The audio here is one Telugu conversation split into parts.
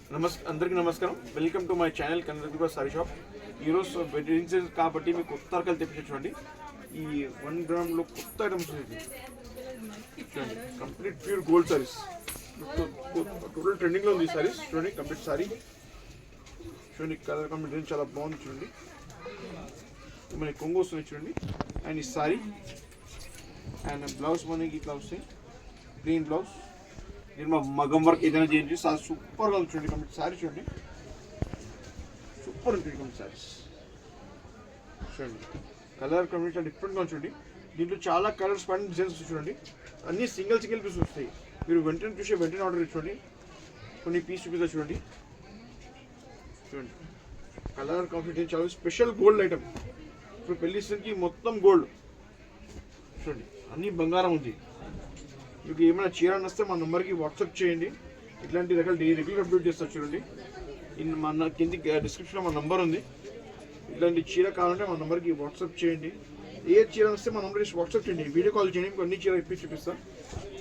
అందరికీ నమస్కారం. Welcome to my channel Kanakadurga sorry shop. ఈరోజు వెడ్డింగ్ సీజన్ కాబట్టి మీకు కొత్త రకాలు తెప్పించండి. ఈ 1 గ్రామ్లో కొత్త ఐటమ్స్ చూడండి, complete pure gold saris. Total ట్రెండింగ్లో ఉంది ఈ సారీస్. చూడండి కంప్లీట్ సారీ చూడండి, కలర్ కాంబినేషన్ చాలా బాగుంది. చూడండి మనకి కొంగు వస్తుంది చూడండి. అండ్ ఈ సారీ అండ్ బ్లౌజ్ మనకి ఇట్లా వస్తాయి, ప్లెయిన్ బ్లౌజ్. దీని మగం వర్క్ ఏదైనా చేయండి, సూపర్గా ఉంది. చూడండి కంప్లీట్ సారీ చూడండి, సూపర్ ఉంటుంది కంప్లీట్ సారీస్. చూడండి కలర్ కాంబినేషన్ డిఫరెంట్గా చూడండి. దీంట్లో చాలా కలర్స్ పైన డిజైన్స్ చూడండి, అన్నీ సింగిల్ పీస్ వస్తాయి. మీరు వెంటనే చూసి వెంటనే ఆర్డర్ ఇచ్చుకోండి. కొన్ని పీస్ చూపిస్తా చూడండి. చూడండి కలర్ కాంబినేషన్ చాలా స్పెషల్ గోల్డ్ ఐటమ్. ఇప్పుడు పెళ్లి సీజన్కి మొత్తం గోల్డ్. చూడండి అన్నీ బంగారం ఉంది. మీకు ఏమైనా చీర వస్తే మా నెంబర్కి వాట్సాప్ చేయండి. ఇట్లాంటి రకాలు రెగ్యులర్ అప్డేట్ చేస్తారు. చూడండి మన కింది డిస్క్రిప్షన్లో మా నెంబర్ ఉంది. ఇట్లాంటి చీర కావాలంటే మా నెంబర్కి వాట్సాప్ చేయండి. ఏ చీర వస్తే మా నెంబర్కి వాట్సాప్ చేయండి, వీడియో కాల్ చేయండి. మీకు అన్ని చీర ఇప్పి చూపిస్తాను.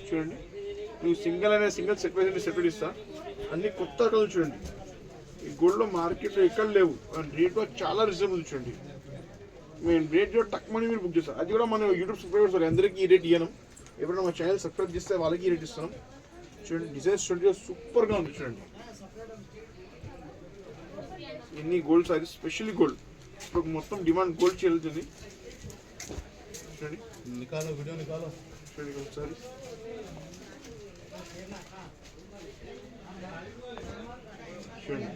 చూడండి మీకు సింగిల్ సెట్ వైజ్ సెపరేట్ ఇస్తా. అన్ని కొత్త రకాలు చూడండి. ఈ గోల్డ్లో మార్కెట్లో ఎక్కడ లేవు, రేట్ చాలా రీజనబుల్. చూడండి మేము రేట్ టక్ మనీ మీరు బుక్ చేస్తాం. అది కూడా మన యూట్యూబ్ సబ్స్క్రైబర్స్ అందరికీ ఈ రేట్ ఇవ్వను. ఎవరైనా మా ఛానల్ సబ్స్క్రైబ్ చేస్తే వాళ్ళకి రేట్ ఇస్తున్నాం. చూడండి డిజైన్స్ చూడండి సూపర్గా ఉంది. చూడండి ఎన్ని గోల్డ్ సారీస్, స్పెషల్లీ గోల్డ్. ఇప్పుడు మొత్తం డిమాండ్ గోల్డ్ చెల్లుతుంది. చూడండి చూడండి గోల్డ్ సారీస్. చూడండి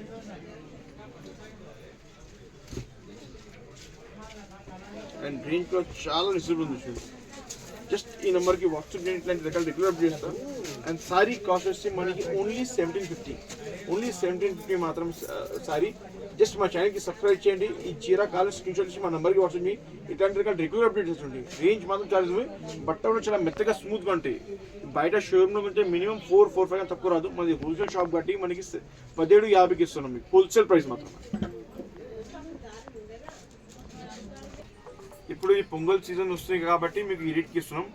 అండ్ రేంజ్ కూడా చాలా రిజనబుల్ ఉంది. చూడండి జస్ట్ ఈ నెంబర్కి వాట్సాప్ చేయండి. ఇట్లాంటి రకాలు రెగ్యులర్ అప్ చేస్తాం. అండ్ సారీ కాస్ట్ వచ్చి మనకి ఓన్లీ 1750 మాత్రం సారీ. జస్ట్ మా ఛానల్కి సబ్స్క్రైబ్ చేయండి. ఈ చీర కాలేజ్ స్క్రీన్ షాట్ ఇచ్చి మా నెంబర్కి వాట్సాప్ చేయండి. ఇట్లాంటి రకాలు రెగ్యులర్ అప్డేట్ చేస్తుంది. రేంజ్ మాత్రం చాలా ఉంది. బట్ట కూడా చాలా మెత్తగా స్మూత్గా ఉంటాయి. బయట షోరూమ్లో ఉంటే మినిమం 4-5 తక్కువ రాదు. మనది హోల్సేల్ షాప్ బట్టి మనకి 1750కి ఇస్తున్నాం. మీకు హోల్సేల్ ప్రైస్ మాత్రం. ఇప్పుడు ఈ పొంగల్ సీజన్ వస్తుంది కాబట్టి మీకు ఈ రేట్కి ఇస్తున్నాం.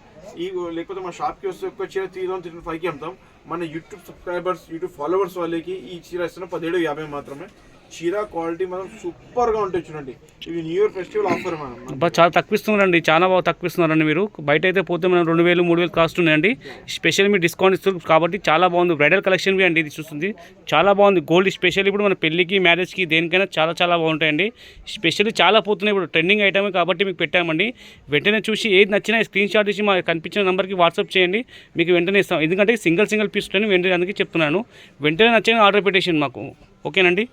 లేకపోతే మా షాప్కి వస్తే ఒక్క చీర 3000-3500కి అమ్ముతాం. మన యూట్యూబ్ సబ్స్క్రైబర్స్, యూట్యూబ్ ఫాలోవర్స్ వాళ్ళకి ఈ చీర ఇస్తున్నాం 1750 మాత్రమే. చీర క్వాలిటీ మాత్రం సూపర్గా ఉంటాయి. చూడండి ఇవి న్యూ ఇయర్ ఫెస్టివల్ ఆఫర్. మనం చాలా తక్కువ ఇస్తున్నారండి, చాలా బాగా తక్కువ ఇస్తున్నారండి. మీరు బయట అయితే పోతే మనం 2000-3000 కాస్ట్ ఉన్నాయండి. స్పెషల్ మీరు డిస్కౌంట్ ఇస్తారు కాబట్టి చాలా బాగుంది. బ్రైడల్ కలెక్షన్ అండి ఇది చూస్తుంది, చాలా బాగుంది. గోల్డ్ స్పెషల్ ఇప్పుడు మన పెళ్ళికి, మ్యారేజ్కి, దేనికైనా చాలా బాగుంటాయండి. స్పెషల్లీ చాలా పోతున్నాయి. ఇప్పుడు ట్రెండింగ్ ఐటమ్ కాబట్టి మీకు పెట్టామండి. వెంటనే చూసి ఏది నచ్చినా స్క్రీన్ షాట్ ఇచ్చి మాకు కనిపించిన నెంబర్కి వాట్సాప్ చేయండి, మీకు వెంటనే ఇస్తాం. ఎందుకంటే సింగిల్ పీస్ వెంటనే అందుకే చెప్తున్నాను. వెంటనే నచ్చిన ఆర్డర్ పెట్టేసింది మాకు. ఓకేనండి.